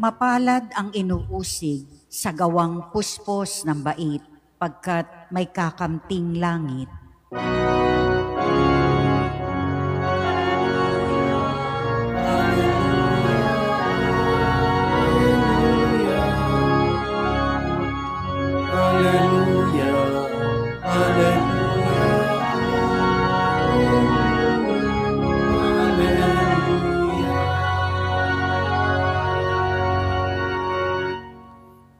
Mapalad ang inuusig sa gawang puspos ng bait, pagkat may kakamting langit.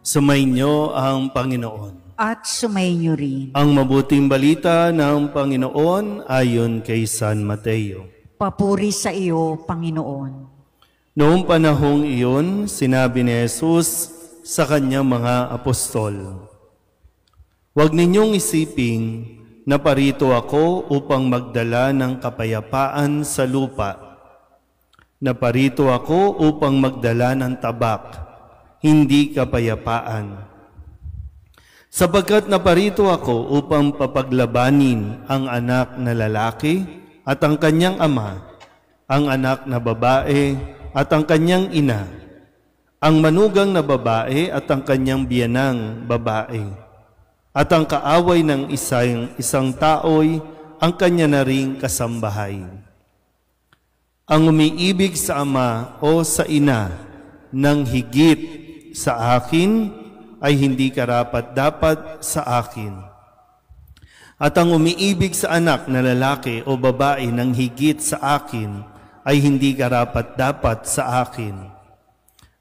Sumainyo ang Panginoon. At sumainyo rin. Ang mabuting balita ng Panginoon ayon kay San Mateo. Papuri sa iyo, Panginoon. Noong panahong iyon, sinabi ni Jesus sa kanyang mga apostol, "Huwag ninyong isiping na parito ako upang magdala ng kapayapaan sa lupa. Naparito ako upang magdala ng tabak, hindi kapayapaan. Sapagkat naparito ako upang papaglabanin ang anak na lalaki at ang kanyang ama, ang anak na babae at ang kanyang ina, ang manugang na babae at ang kanyang biyanang babae, at ang kaaway ng isang tao'y ang kanya na ring kasambahay. Ang umiibig sa ama o sa ina ng higit sa akin ay hindi karapat-dapat sa akin. At ang umiibig sa anak na lalaki o babae ng higit sa akin ay hindi karapat-dapat sa akin.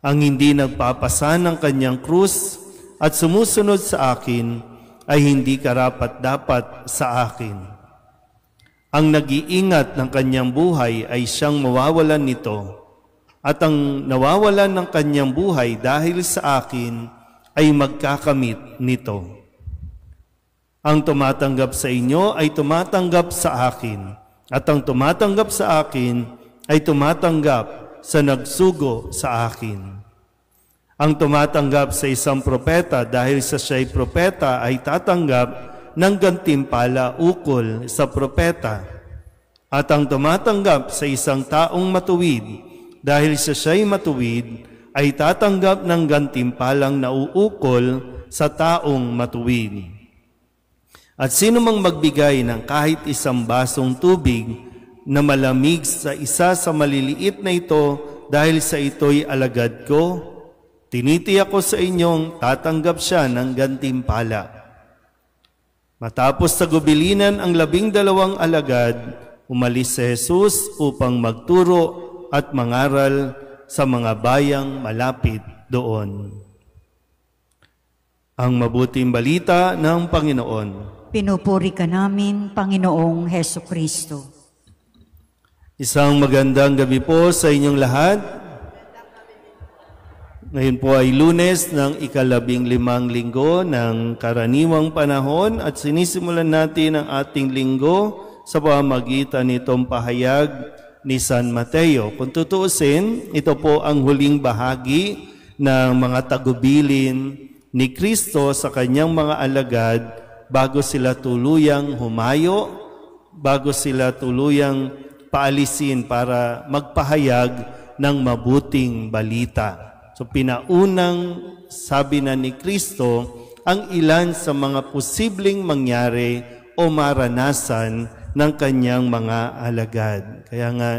Ang hindi nagpapasa ng kanyang krus at sumusunod sa akin ay hindi karapat-dapat sa akin. Ang nag-iingat ng kanyang buhay ay siyang mawawalan nito, at ang nawawalan ng kanyang buhay dahil sa akin ay magkakamit nito. Ang tumatanggap sa inyo ay tumatanggap sa akin, at ang tumatanggap sa akin ay tumatanggap sa nagsugo sa akin. Ang tumatanggap sa isang propeta dahil sa siya'y propeta ay tatanggap ng gantimpala ukol sa propeta. At ang tumatanggap sa isang taong matuwid dahil sa siya'y matuwid, ay tatanggap ng gantimpalang nauukol sa taong matuwid. At sino mang magbigay ng kahit isang basong tubig na malamig sa isa sa maliliit na ito dahil sa ito'y alagad ko, tinitiyak ko sa inyong tatanggap siya ng gantimpala. Matapos tagubilinan ang 12 alagad, umalis si Jesus upang magturo at mangaral sa mga bayang malapit doon. Ang mabuting balita ng Panginoon. Pinupuri ka namin, Panginoong Hesukristo. Isang magandang gabi po sa inyong lahat. Ngayon po ay Lunes ng ika-15 linggo ng karaniwang panahon at sinisimulan natin ang ating linggo sa pamamagitan nitong pahayag ni San Mateo. Kung tutuusin, ito po ang huling bahagi ng mga tagubilin ni Kristo sa kanyang mga alagad bago sila tuluyang humayo, bago sila tuluyang paalisin para magpahayag ng mabuting balita. So pinaunang sabi na ni Kristo ang ilan sa mga posibleng mangyari o maranasan ng kanyang mga alagad. Kaya nga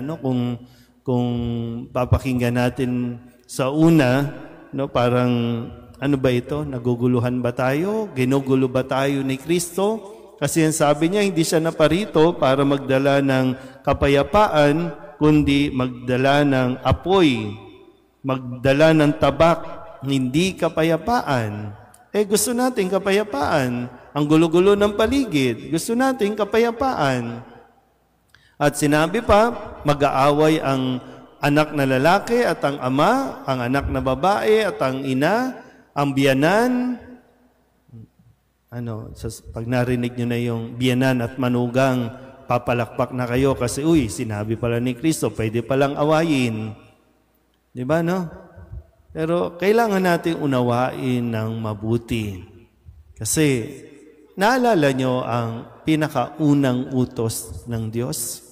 kung papakinggan natin sa una, parang ano ba ito? Naguguluhan ba tayo? Ginugulo ba tayo ni Kristo? Kasi ang sabi niya, hindi siya naparito para magdala ng kapayapaan, kundi magdala ng apoy, magdala ng tabak, hindi kapayapaan. Gusto natin kapayapaan. Ang gulo-gulo ng paligid, gusto natin kapayapaan. At sinabi pa, mag-aaway ang anak na lalaki at ang ama, ang anak na babae at ang ina, ang biyanan. Pag narinig nyo na yung biyanan at manugang, papalakpak na kayo kasi, sinabi pala ni Kristo, pwede palang awayin. Di ba, no? Pero kailangan natin unawain ng mabuti. Kasi, naalala nyo ang pinakaunang utos ng Diyos?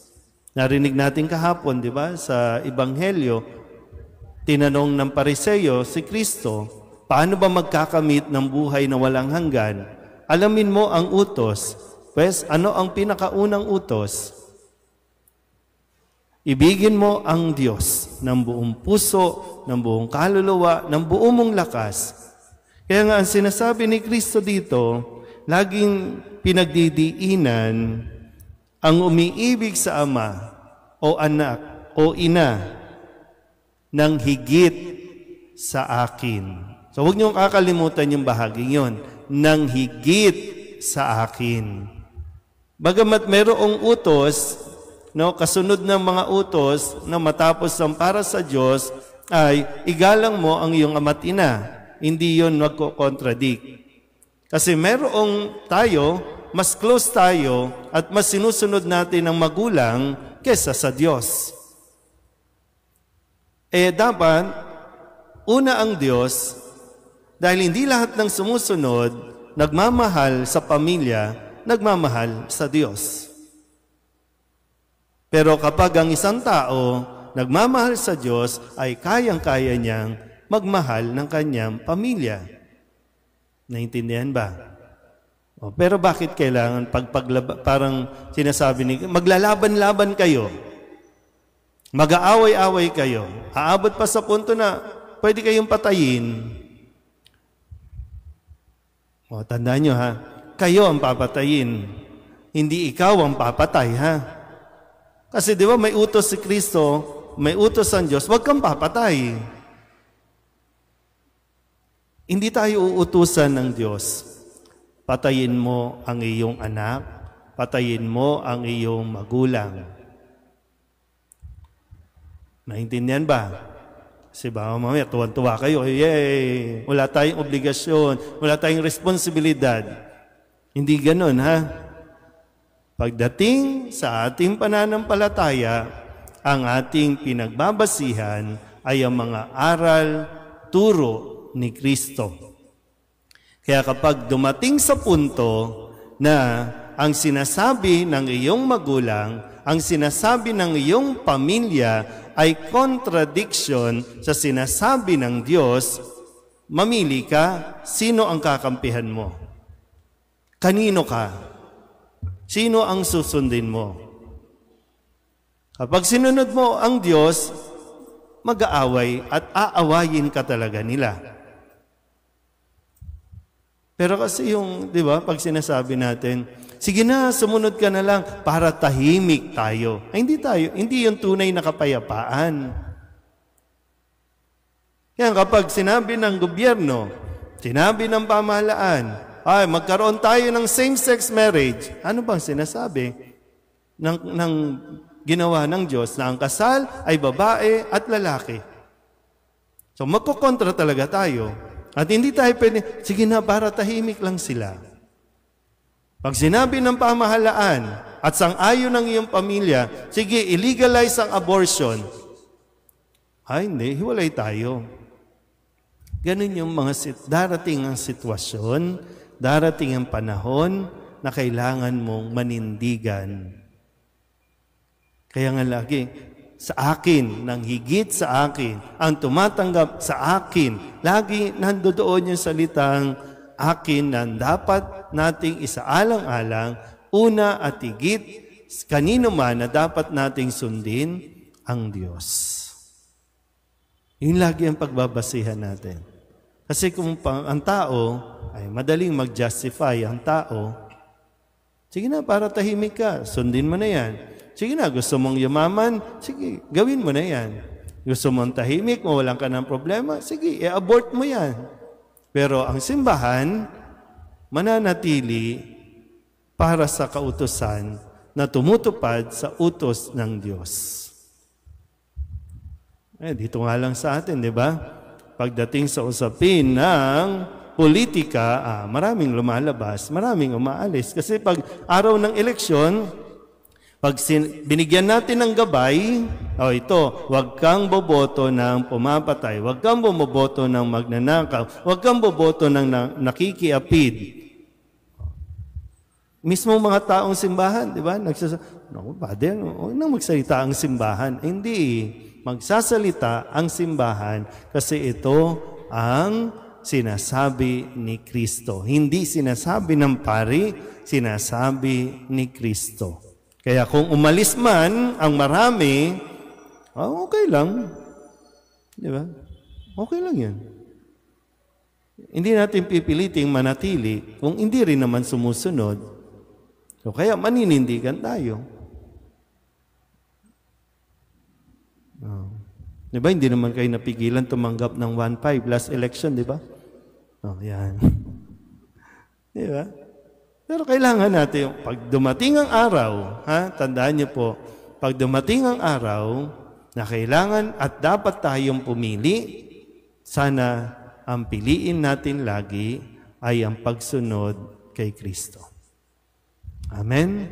Narinig natin kahapon, di ba, sa Ebanghelyo, Tinanong ng Pariseo si Kristo, paano ba magkakamit ng buhay na walang hanggan? Alamin mo ang utos. Pues, ano ang pinakaunang utos? Ibigin mo ang Diyos ng buong puso, ng buong kaluluwa, ng buong mong lakas. Kaya nga ang sinasabi ni Kristo dito, laging pinagdidiinan ang umiibig sa Ama o anak o ina ng higit sa akin. So huwag niyong kakalimutan yung bahaging yon, ng higit sa akin. Bagamat mayroong utos, kasunod ng mga utos na matapos ang para sa Diyos ay igalang mo ang iyong ama't ina. Hindi yun magko-contradict. Kasi mayroong tayo, mas close tayo at mas sinusunod natin ang magulang kesa sa Diyos. Dapat, una ang Diyos, dahil hindi lahat ng sumusunod, nagmamahal sa pamilya, nagmamahal sa Diyos. Pero kapag ang isang tao nagmamahal sa Diyos, ay kayang-kaya niyang magmahal ng kanyang pamilya. Naintindihan ba? Pero bakit kailangan parang sinasabi ni maglalaban-laban kayo, mag-aaway-away kayo, aabot pa sa punto na pwede kayong patayin. Tandaan nyo ha, kayo ang papatayin, hindi ikaw ang papatay ha. Kasi di ba may utos si Kristo, may utos ang Diyos, huwag kang papatay. Hindi tayo uutusan ng Diyos. Patayin mo ang iyong anak, patayin mo ang iyong magulang. Naintindihan ba? Kasi baka mamaya tuwan-tuwa kayo, yay! Wala tayong obligasyon, wala tayong responsibilidad. Hindi ganun ha? Pagdating sa ating pananampalataya, ang ating pinagbabasihan ay ang mga aral, turo ni Kristo. Kaya kapag dumating sa punto na ang sinasabi ng iyong magulang, ang sinasabi ng iyong pamilya ay contradiction sa sinasabi ng Diyos, mamili ka, sino ang kakampihan mo? Kanino ka? Sino ang susundin mo? Kapag sinunod mo ang Diyos, mag-aaway at aawayin ka talaga nila. Pero kasi yung, di ba, pag sinasabi natin, sige na, sumunod ka na lang para tahimik tayo. Ay, hindi yung tunay na kapayapaan. Yan, kapag sinabi ng gobyerno, sinabi ng pamahalaan, ay, magkaroon tayo ng same-sex marriage. Ano bang sinasabi ng ginawa ng Diyos na ang kasal ay babae at lalaki? So, magkukontra talaga tayo. At hindi tayo pwede, sige na, para tahimik lang sila. Pag sinabi ng pamahalaan at sang-ayon ng iyong pamilya, sige, illegalize ang abortion. Ay, hindi, hiwalay tayo. Ganun yung mga darating ang sitwasyon, darating ang panahon na kailangan mong manindigan. Kaya nga lagi, sa akin, nang higit sa akin, ang tumatanggap sa akin, lagi nandoon yung salitang akin na dapat nating isaalang-alang, una at higit, kanino man na dapat nating sundin ang Diyos. Yun lagi ang pagbabasihan natin. Kasi kung ang tao ay madaling mag-justify ang tao, sige na, para tahimik ka, sundin mo na yan. Sige na, gusto mong yumaman, sige, gawin mo na yan. Gusto mong tahimik, mawalan ka ng problema, sige, i-abort mo yan. Pero ang simbahan, mananatili para sa kautusan na tumutupad sa utos ng Diyos. Dito nga lang sa atin, di ba? Pagdating sa usapin ng politika, maraming lumalabas, maraming umaalis. Kasi pag araw ng eleksyon, pag binigyan natin ng gabay, ito, huwag kang boboto ng pumapatay, huwag kang bumoboto ng magnanakaw, huwag kang boboto ng nakikiapid. Mismo mga taong simbahan, di ba? Naku, Father, huwag nang magsalita ang simbahan. Hindi. magsasalita ang simbahan kasi ito ang sinasabi ni Kristo. Hindi sinasabi ng pari, sinasabi ni Kristo. Kaya kung umalis man ang marami, okay lang. Di ba? Okay lang yan. Hindi natin pipiliting manatili kung hindi rin naman sumusunod. So, kaya maninindigan tayo. Di ba? Hindi naman kayo napigilan tumanggap ng 1.5 last election, di ba? Yan. Di ba? Pero kailangan natin, pag dumating ang araw, tandaan niyo po, pag dumating ang araw na kailangan at dapat tayong pumili, sana ang piliin natin lagi ay ang pagsunod kay Kristo. Amen?